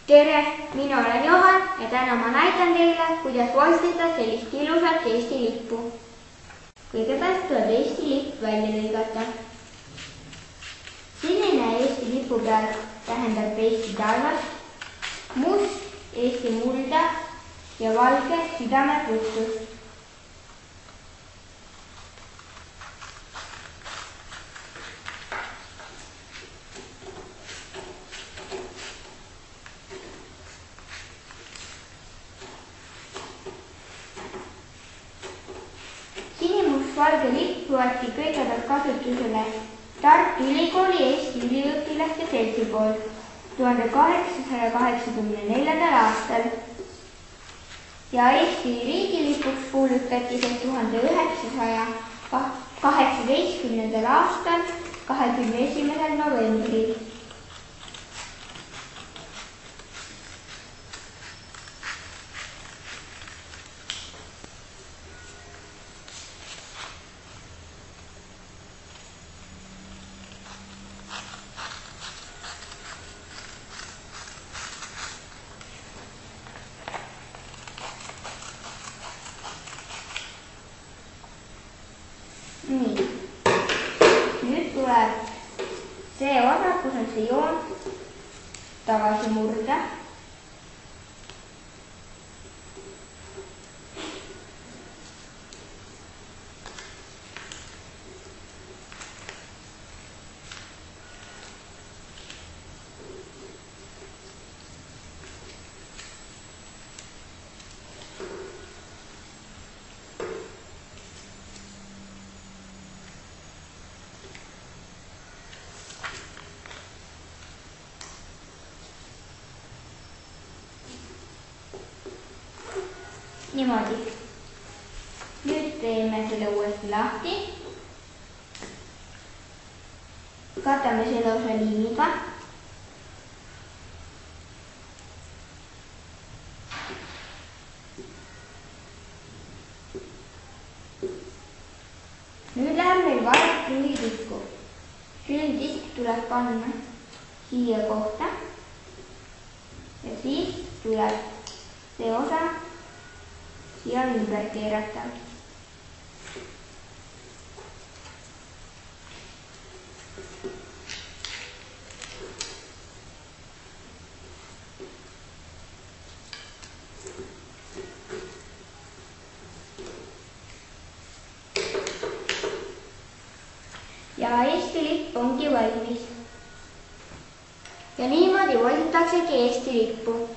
tere, mina olen Johan ja täna ma näitan teile, kuidas vorstida sellist ilusat Eesti lippu. Kõigepealt tuleb Eesti lipp välja lõigata. Sinine Eesti lipu peal tähendab Eesti taevast, must Eesti mulda ja valge südamepuhtust. Valge lipp võeti kõigepealt kasutusele Tartu Ülikooli Eesti üliõpilaste seltsi poolt 1884. aastal ja Eesti riigilipuks kuulutati see 1918. aastal 21. novembril. Nii, nüüd tuleb see osa, kus on see joon, tagasi murda. Niimoodi. Nüüd teeme selle uuesti lahti. Katame selle osa liimiga. Nüüd läheb meil vaja külgdisku. Külgdisk tuleb panna siia kohta ja siis tuleb see osa siia ümber keerata. Ja Eesti lipp ongi valmis. Ja niimoodi vorstitaksegi Eesti lippu.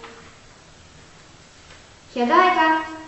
Head aega!